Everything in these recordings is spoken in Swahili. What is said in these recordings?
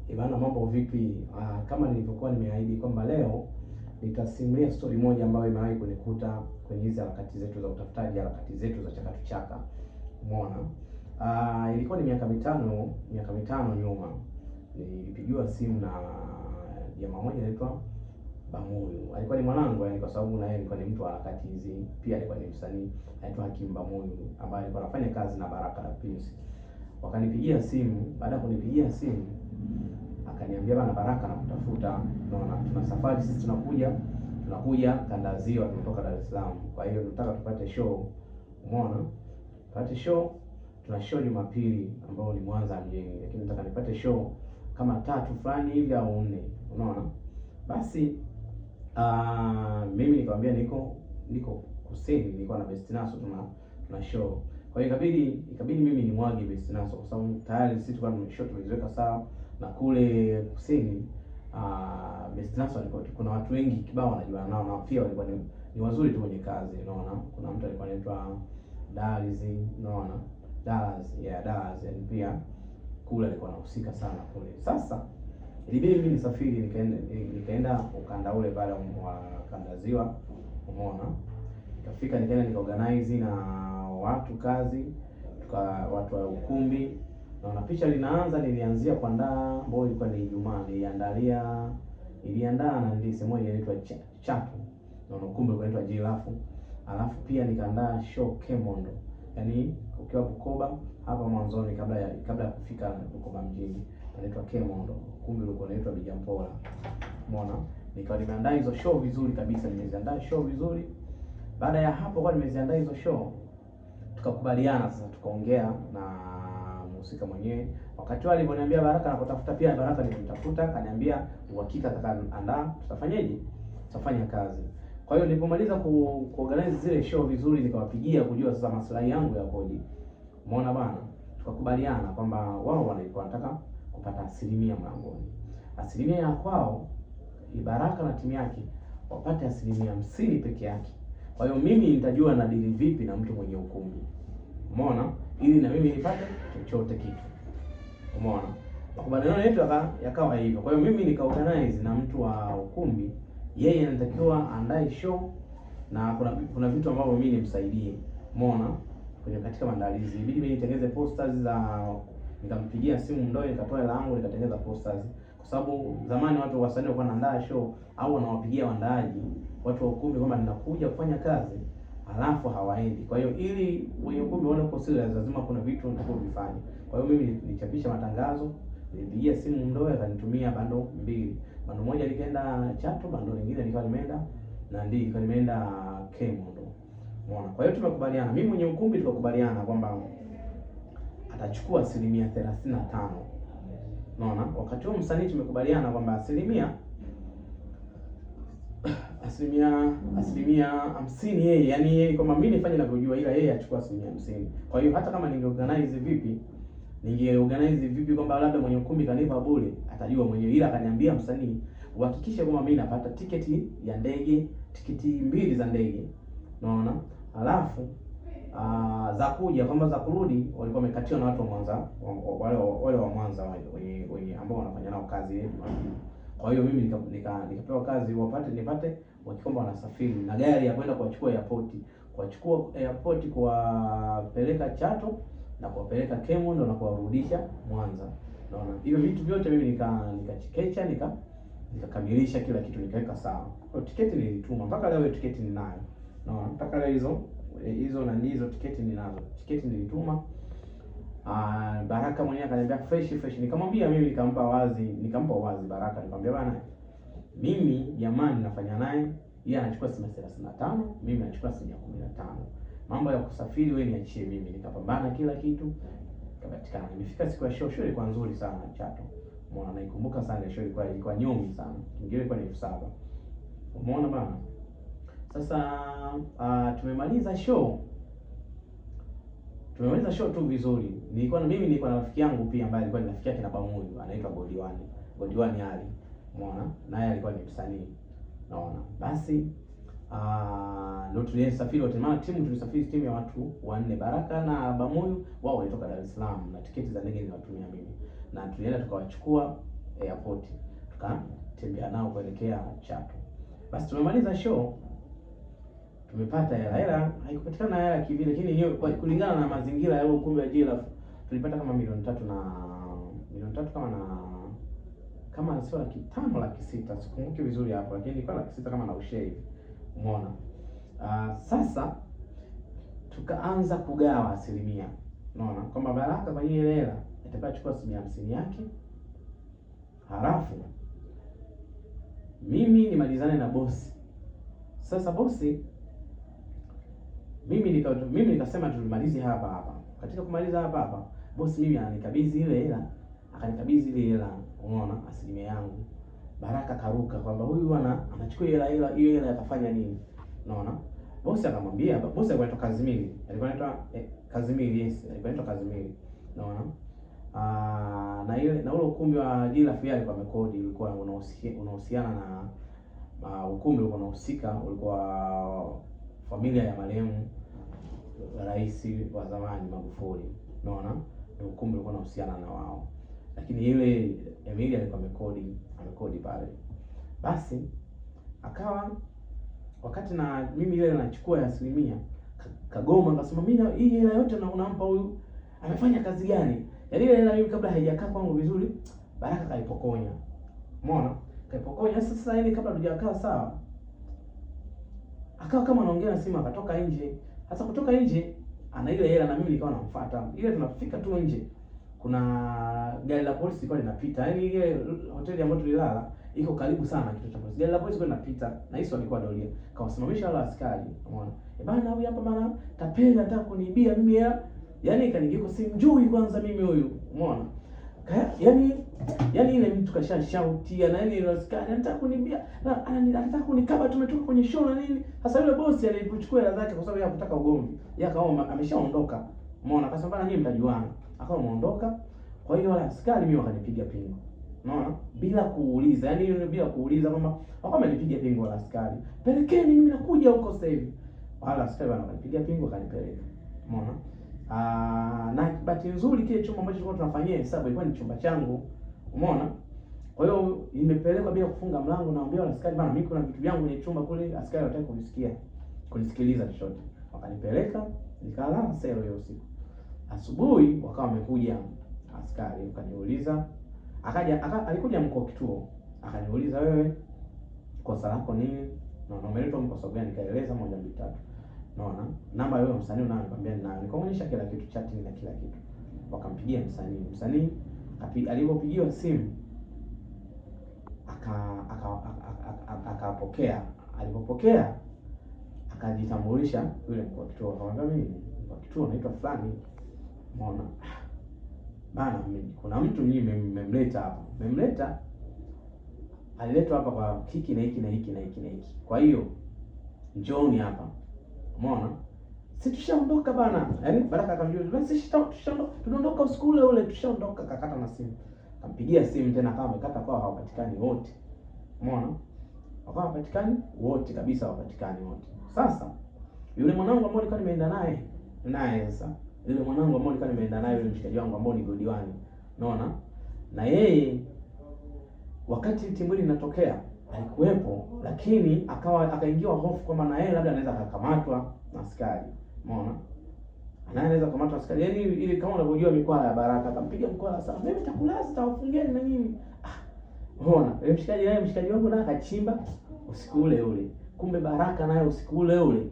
Ibana, mambo vipi? Kama nilivyokuwa nimeahidi kwamba leo nitasimulia story moja ambayo imewahi kunikuta kwenye hizi harakati zetu za utafutaji, harakati zetu za chaka chaka. Umeona? Ilikuwa ni miaka mitano nyuma. Nilipigiwa simu na jamaa mmoja anaitwa Bamuyu. Alikuwa ni mwanangu, yani, kwa sababu na yeye alikuwa ni mtu wa harakati hizi, pia alikuwa ni msanii, anaitwa Hakim Bamuyu, ambaye alikuwa anafanya kazi na Baraka la Prince. Wakanipigia simu. Baada ya kunipigia simu akaniambia, bana, Baraka nakutafuta, unaona tuna safari sisi, tunakuja kanda ya Ziwa, tunatoka Dar es Salaam, kwa hiyo tunataka tupate show. Umeona, tupate show, tuna show Jumapili ambayo ni Mwanza mjini, lakini nataka nipate show kama 3 fulani hivi au 4, unaona. Basi mimi nikamwambia niko kusini, nilikuwa na Best Naso, tuna show. Kwa hiyo ikabidi mimi nimwage Best Naso, kwa sababu tayari sisi tulikuwa tumeziweka sawa, na kule kusini Best Naso kuna watu wengi kibao wanajua nao, na pia walikuwa ni wazuri tu kwenye kazi, unaona. Kuna mtu alikuwa anaitwa Dallas, unaona, Dallas, yani pia kule alikuwa anahusika sana kule. Sasa ilibidi mimi nisafiri, nikaenda ukanda ule pale wa kanda Ziwa, umeona. Nikafika, nikaenda nikaorganize na watu kazi, watu wa ukumbi. Naona picha linaanza, nilianzia kuandaa ambayo ilikuwa ni Ijumaa, niliandaa na ndisi moja inaitwa Chato, na ukumbi unaitwa Jilafu. Alafu pia nikaandaa show Kemondo, yani ukiwa Bukoba hapa mwanzoni, kabla ya kufika Bukoba mjini, inaitwa Kemondo. Ukumbi ulikuwa unaitwa Bijampola, umeona. Nikawa nimeandaa hizo show vizuri kabisa, nimeziandaa show vizuri. Baada ya hapo, kwa nimeziandaa hizo show, tukakubaliana sasa, tukaongea na mhusika mwenyewe. Wakati wale aliponiambia Baraka nakutafuta, pia Baraka nilimtafuta, kaniambia uhakika atakaandaa, tutafanyaje, tutafanya kazi. Kwa hiyo nilipomaliza kuorganize zile show vizuri, nikawapigia kujua sasa maslahi yangu yakoje. Umeona bana, tukakubaliana kwamba wao walikuwa wanataka kupata 10% mlangoni. 10% ya kwao Baraka na timu yake wapate 50% peke yake. Kwa hiyo mimi nitajua na dili vipi na mtu mwenye ukumbi, umeona, ili na mimi nipate chochote kitu, umeona. Makubaliano yetu yakawa hivyo. Kwa hiyo mimi nikaorganize na mtu wa ukumbi, yeye anatakiwa andae show, na kuna vitu ambavyo mimi nimsaidie, umeona, kwenye katika maandalizi. Ibidi mimi nitengeneze posters nikampigia simu Mdoe, nikatoa hela yangu nikatengeneza posters, kwa sababu zamani watu wasanii walikuwa wanaandaa show au wanawapigia waandaaji watu wa ukumbi kwamba ninakuja kufanya kazi, alafu hawaendi. Kwa hiyo ili wenye ukumbi waone kwa serious, lazima kuna vitu ndio vifanye. Kwa hiyo mimi nilichapisha matangazo, nilipigia simu Mdoe, akanitumia bando 2. Bando moja likaenda Chato, bando lingine likawa limeenda nimeenda Kemondo, umeona. Kwa hiyo tumekubaliana, mimi mwenye ukumbi tukakubaliana kwamba atachukua 35%, unaona. Wakati huo msanii tumekubaliana kwamba asilimia 50 yeye, yani yeye kama mimi nifanye ninavyojua, ila yeye achukua 50%. Kwa hiyo hata kama ningeorganize vipi kwamba labda mwenye ukumbi kanipa bure, atajua mwenyewe, ila akaniambia msanii uhakikishe kwamba mimi napata tiketi ya ndege, tiketi 2 za ndege, unaona. Alafu za kuja kwamba za kurudi walikuwa wamekatiwa na watu wa Mwanza, wale wa Mwanza wenye ambao wanafanya nao kazi yetu. Kwa hiyo mimi nikapewa kazi nipate wakikomba wanasafiri na gari ya kwenda kuwachukua airport, kuwapeleka Chato na kuwapeleka Kemondo na kuwarudisha Mwanza, unaona. Hivyo vitu vyote mimi nikachekecha nikakamilisha kila kitu, nikaweka sawa. Kwa tiketi nilituma, mpaka leo tiketi ninayo, unaona. Mpaka leo hizo na ndizo tiketi ninazo. Tiketi nilituma. Baraka mwenyewe akaniambia fresh. Nikamwambia mimi, nikampa wazi Baraka, nikamwambia bana, mimi jamani nafanya naye, yeye anachukua 35%, mimi nachukua 15%. Mambo ya kusafiri wewe niachie mimi. Nikapambana kila kitu kapatikana. Nimefika siku ya show ilikuwa nzuri sana Chato, umeona. Naikumbuka sana show ilikuwa nyomi sana, ingine ilikuwa ni 7,000, umeona bana. Sasa tumemaliza show tu vizuri. Nilikuwa na rafiki yangu pia ambaye alikuwa ni rafiki yake na Bamuyu, anaitwa Godiwani Ali, umeona, naye alikuwa ni msanii, naona. Basi ndio tulisafiri wote, maana tulisafiri timu ya watu 4, Baraka na Bamuyu, wao walitoka Dar es Salaam na tiketi za ndege niliwatumia mimi, na tulienda tukawachukua airport, tukatembea nao kuelekea Chato. Basi tumemaliza show, tumepata hela, haikupatikana hela kivile, lakini hiyo kulingana na mazingira ya ukumbi wa Giraffe tulipata kama milioni tatu kama sio 500,000 600, sikumbuki vizuri hapo, lakini ilikuwa 600,000 kama na ushare hivi. Umeona? Sasa tukaanza kugawa asilimia. Unaona kwamba Baraka kwa hiyo hela itachukua 50 yake, halafu mimi nimalizane na bosi. Sasa bosi, mimi nikasema tulimalize hapa. Katika kumaliza hapa bosi mimi ananikabidhi ile hela, akanikabidhi ile hela, unaona, asilimia yangu. Baraka karuka kwamba huyu bwana anachukua hiyo hela atafanya nini? Unaona? Bosi akamwambia, bosi alikuwa anaitwa Kazimiri. Alikuwa anaitwa Kazimiri, yes, alikuwa anaitwa Kazimiri. Unaona? Na ule ukumbi wa Giraffe alikuwa amekodi, ulikuwa unahusiana na ukumbi ulikuwa unahusika, ulikuwa familia ya marehemu rais wa zamani Magufuli. Unaona? Ndio ukumbi ulikuwa unahusiana na wao. Lakini ile Emilia alikuwa amekodi pale. Basi akawa wakati na mimi ile nachukua ya asilimia, kagoma akasema mimi hii hela yote na unampa huyu amefanya kazi gani? Yaani ile hela mimi kabla haijakaa kwangu vizuri, Baraka kaipokonya. Umeona? Kaipokonya sasa, ile kabla hatujakaa sawa. Akawa kama anaongea na simu, akatoka nje. Sasa kutoka nje ana ile hela na mimi nilikuwa namfuata. Ile tunafika tu nje, kuna gari la polisi lilikuwa linapita. Yaani ile hoteli ambayo tulilala iko karibu sana na kituo cha polisi. Gari la polisi lilikuwa linapita na hizo walikuwa doria. Kawasimamisha wale askari. Umeona? Bana huyu hapa bana tapeli anataka kuniibia mimi hela. Yaani kanigeko simjui kwanza mimi huyu. Umeona? Yaani ile mtu kashashautia na ile askari anataka kuniibia. Na anataka kunikaba, tumetoka kwenye show na nini. Sasa yule bosi alipochukua hela zake kwa sababu ya kutaka ugomvi. Yeye akawa ameshaondoka. Umeona? Akasema bana nyinyi mtajuana. Akawa ameondoka. Kwa hiyo wale askari mimi wakanipiga pingo. Unaona? Bila kuuliza. Yaani bila kuuliza kwamba wakawa wamenipiga pingo wale askari. Pelekeni mimi nakuja huko sasa hivi. Wale askari wakanipiga pingo wakanipeleka. Umeona? Na bahati nzuri kile chumba ambacho tulikuwa tunafanyia hesabu ilikuwa ni chumba changu. Umeona? Kwa hiyo nimepelekwa bila kufunga mlango, naambia wale askari bana mimi kuna vitu vyangu kwenye chumba kule, askari wataka kunisikiliza chochote. Wakanipeleka, nikalala selo hiyo usiku. Asubuhi wakawa wamekuja askari, wakaniuliza, alikuja mkuu wa kituo, akaniuliza wewe kosa lako nini? Na umeletwa kwa sababu gani? Nikaeleza 1 2 3. Unaona? Namba yao msanii unayo, nikamwambia ninayo. Nikaonyesha kila kitu, chatting na kila kitu. Wakampigia msanii. Msanii alipopigiwa simu akapokea. Alipopokea akajitambulisha yule mkuu wa kituo. Akamwambia mimi mkuu wa kituo naitwa fulani. Umeona? Bana mimi kuna mtu mimi mmemleta hapa. Mmemleta aliletwa hapa kwa kiki na hiki na hiki na hiki na hiki. Kwa hiyo njooni hapa. Umeona? Si tushaondoka bana. Yaani Baraka akamjibu, "Basi tushaondoka. Tunaondoka usiku ule tushaondoka." Kakata na simu. Kampigia simu tena kama amekata kwa hawapatikani wote. Umeona? Wakawa hawapatikani wote kabisa, hawapatikani wote. Sasa yule mwanangu ambaye nilikuwa nimeenda naye sasa. Yule mwanangu ambaye nilikuwa nimeenda naye, yule mshikaji wangu ambaye ni Godiwani. Unaona? Na yeye wakati timbuli linatokea alikuwepo, lakini akaingiwa hofu kwamba na yeye labda anaweza kukamatwa na askari. Umeona? Anaweza kukamatwa askari. Yaani ile kama unavyojua mikwala ya Baraka, akampiga mkwala sana. Mimi nitakulaza, nitawafungieni na nini? Umeona? Yule mshikaji wangu naye akachimba usiku ule ule. Kumbe Baraka naye usiku ule ule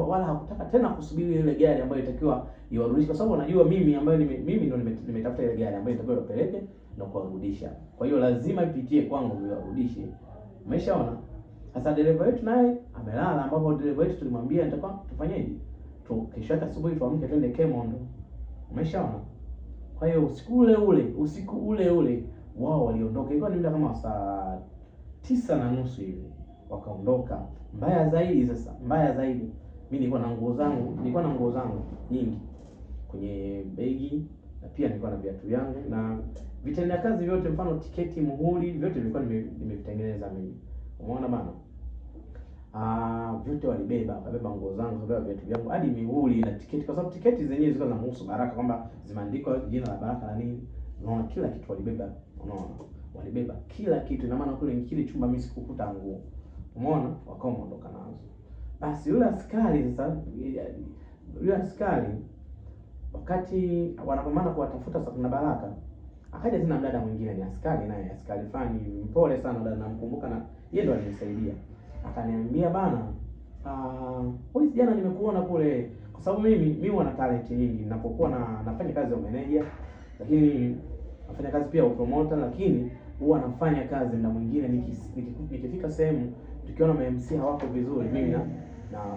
wala hakutaka tena kusubiri ile gari ambayo itakiwa iwarudishe, kwa sababu unajua mimi ambayo mimi ndo nimetafuta ile gari ambayo itakiwa ipeleke na kuwarudisha. Kwa hiyo lazima ipitie kwangu iwarudishe. Umeshaona? Sasa dereva wetu naye amelala, ambapo dereva wetu tulimwambia nitakuwa tufanyeje? Kesho yake asubuhi tuamke twende Kemondo. Umeshaona? Kwa hiyo usiku ule ule wao waliondoka. Ilikuwa ni muda kama saa 9:30 hivi. Wakaondoka. Mbaya zaidi mimi nilikuwa na nguo zangu nyingi kwenye begi, na pia nilikuwa na viatu vyangu na vitendea kazi vyote, mfano tiketi, muhuri, vyote nilikuwa nimevitengeneza mimi. Umeona bana? Vyote wakabeba nguo zangu, wakabeba viatu vyangu, hadi mihuri na tiketi, kwa sababu tiketi zenyewe zilikuwa zinamhusu Baraka kwamba zimeandikwa jina la Baraka na nini. Unaona kila kitu walibeba, unaona walibeba kila kitu. Ina maana kule kile chumba mimi sikukuta nguo, umeona, wakao waondoka nazo. Basi yule askari sasa, yule askari wakati wanapambana kuwatafuta Sakina Baraka, akaja tena mdada mwingine, ni askari naye, askari fulani mpole sana dada, namkumbuka, na yeye ndo alinisaidia. Akaniambia bana, wewe jana nimekuona kule, kwa sababu mimi wana talent nyingi ninapokuwa nafanya kazi ya manager, lakini nafanya kazi pia promoter, lakini huwa nafanya kazi na mwingine nikifika sehemu tukiona ma MC hawako vizuri, mimi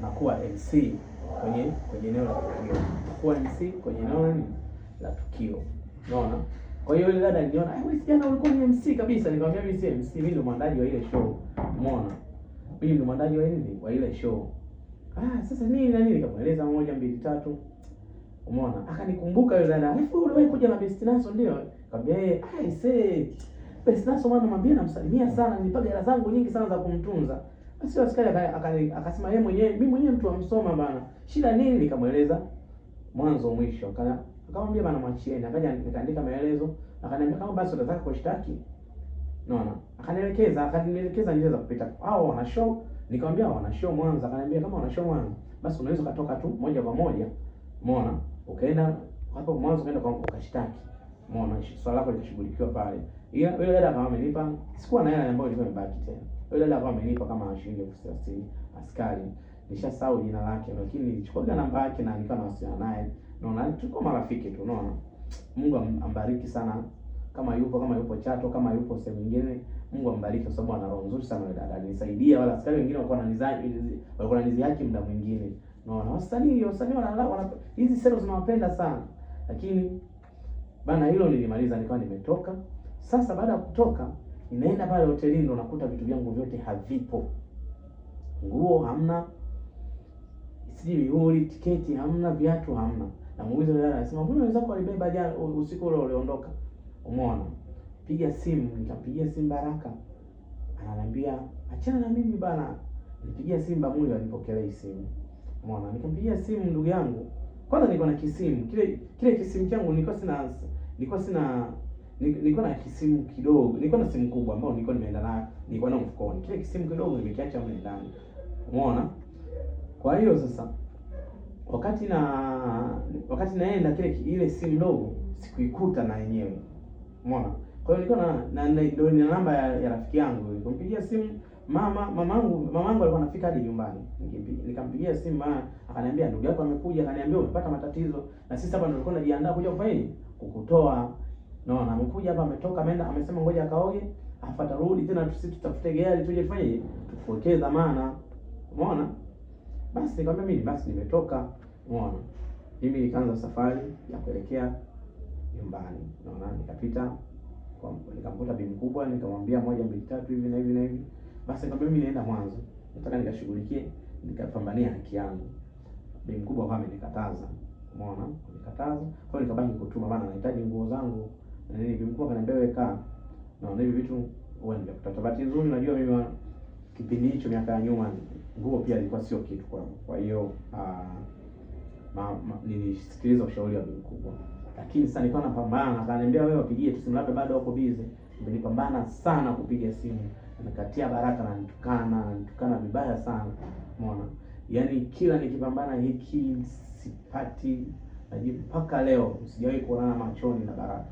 nakuwa MC kwenye eneo la tukio. Nakuwa MC kwenye eneo la tukio. Unaona? Kwa hiyo ile dada aliniona, wewe jana ulikuwa ni MC kabisa. Nikamwambia mimi si MC, mimi ndo mwandaji wa ile show. Umeona? Mimi ndo mwandaji wa ile show. Sasa nini na nini, nikamueleza 1 2 3. Umeona? Akanikumbuka yule dada. Wewe kuja na Best Naso ndio? Nikamwambia Best Naso mwana, mwambie namsalimia sana, nilipaga hela zangu nyingi sana za kumtunza. Basi askari akasema yeye mwenyewe, mimi mwenyewe mtu wa Msoma bana. Shida nini? Nikamueleza mwanzo mwisho. Akamwambia bana mwachieni. Akaja nikaandika maelezo, akaniambia kama basi unataka kushtaki. Unaona? Akanielekeza njia za kupita. Hao wana show. Nikamwambia wana show Mwanza. Akaniambia kama wana show Mwanza, basi unaweza kutoka tu moja kwa moja. Umeona? Ukaenda hapo Mwanza, ukaenda kwa ukashtaki. Umeona? Swala lako litashughulikiwa pale. Yule dada kama amenipa, sikuwa na hela ambayo ilikuwa imebaki tena. Yule dada kama amenipa kama shilingi 30,000 askari. Nishasahau jina lake, lakini nilichukua namba yake na nikawa nawasiliana naye. Unaona? Tulikuwa marafiki tu, unaona? Mungu ambariki sana. Kama yupo Chato, kama yupo sehemu nyingine, Mungu ambariki kwa sababu ana roho nzuri sana yule dada. Alinisaidia, wala askari wengine walikuwa wananizihaki muda mwingine. Unaona? Wasanii wana hizi sero zinawapenda sana. Lakini bana, hilo nilimaliza, nikawa nimetoka. Sasa baada ya kutoka, ninaenda pale hotelini, ndo nakuta vitu vyangu vyote havipo. Nguo hamna, sijui tiketi hamna, viatu hamna. Na muuliza yule dada, anasema mbona wenzako walibeba jana usiku ule uliondoka? Umeona? Piga simu, nikampigia simu Baraka. Ananiambia achana na mimi bana. Nipigia simu Bamuli, alipokelea simu. Umeona? Nikampigia simu ndugu yangu. Kwanza nilikuwa na kisimu. Kile kisimu changu nilikuwa na kisimu kidogo. Nilikuwa na simu kubwa ambayo nilikuwa nimeenda nayo, nilikuwa na mfukoni. Kile kisimu kidogo nimekiacha mle ndani. Umeona? Kwa hiyo sasa wakati naenda ile simu ndogo sikuikuta na yenyewe. Umeona? Kwa hiyo nilikuwa na namba ya rafiki yangu. Nikampigia simu mamangu alikuwa anafika hadi nyumbani. Nikampigia simu akaniambia ndugu yako amekuja, akaniambia umepata matatizo na sisi hapa ndio tulikuwa tunajiandaa kuja kufanya nini? Kukutoa. Naona amekuja hapa, ametoka ameenda, amesema ngoja akaoge, afuata rudi tena sisi tutafute gari tuje tufanye tukuwekee dhamana. Umeona? Basi nikamwambia mimi basi nimetoka. Umeona? Mimi nikaanza safari ya kuelekea nyumbani. Naona nikapita nikamkuta bibi mkubwa, nikamwambia 1 2 3 hivi na hivi na hivi. Basi nikamwambia mimi naenda Mwanza, nataka nikashughulikie, nikapambania haki yangu. Bibi mkubwa kama amenikataza. Umeona? Nikataza. Kwa hiyo nikabaki kutuma bana, nahitaji nguo zangu. Na nini, bibi mkubwa akaniambia wewe kaa. Naona hivi vitu wewe ndio kutatabati nzuri. Najua mimi kipindi hicho miaka ya nyuma nguo pia ilikuwa sio kitu kwangu. Kwa hiyo nilisikiliza ushauri wa bibi mkubwa. Lakini sasa nilikuwa napambana, akaniambia wewe wapigie tu simu, labda bado wako busy. Nilipambana sana kupiga simu. Nikatia Baraka na nitukana vibaya sana. Umeona? Yaani kila nikipambana hiki sipati majibu. Mpaka leo sijawahi kuonana machoni na Baraka.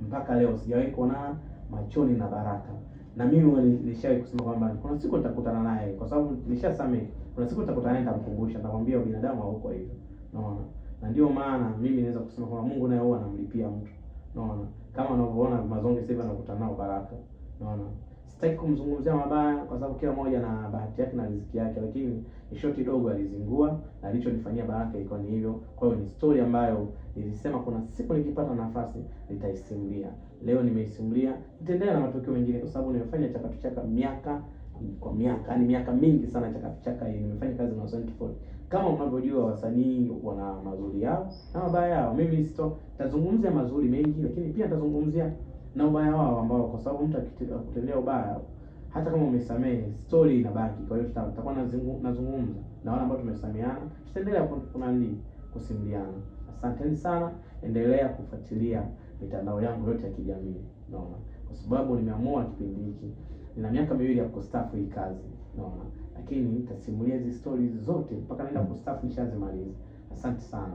Mpaka leo sijawahi kuonana machoni na Baraka. Na mimi nilishawahi kusema kwamba kuna siku nitakutana naye, kwa sababu nilishasamehe. Kuna siku nitakutana naye, nitamkumbusha, nitamwambia binadamu hauko hivyo. Unaona? Na ndio maana mimi naweza kusema kwamba Mungu naye huwa anamlipia mtu. Unaona? Kama unavyoona Mazonge sasa hivi anakutana nao Baraka. Unaona? Sitaki kumzungumzia mabaya kwa sababu kila mmoja na bahati yake na riziki yake, lakini ni shoti dogo alizingua na alichonifanyia Baraka ilikuwa ni hivyo. Kwa hiyo ni story ambayo nilisema kuna siku nikipata nafasi nitaisimulia. Leo nimeisimulia, nitaendelea na matukio mengine kwa sababu nimefanya Chaka Tu Chaka miaka kwa miaka, yani miaka mingi sana Chaka Tu Chaka hii. Nimefanya kazi na Asante Ford. Kama unavyojua wasanii wana mazuri yao na mabaya yao. Mimi nitazungumzia mazuri mengi, lakini pia nitazungumzia na ubaya wao, ambao kwa sababu mtu akikutendea ubaya hata kama umesamehe story inabaki. Kwa hiyo tutakuwa nazungumza na wale ambao tumesameheana, tutaendelea kusimuliana. Asanteni sana, endelea kufuatilia mitandao yangu yote ya kijamii, unaona, kwa sababu nimeamua kipindi hiki, nina miaka 2 ya kustaafu hii kazi, unaona, lakini nitasimulia hizi stories zote mpaka naenda kustaafu nishazimaliza. Asante sana.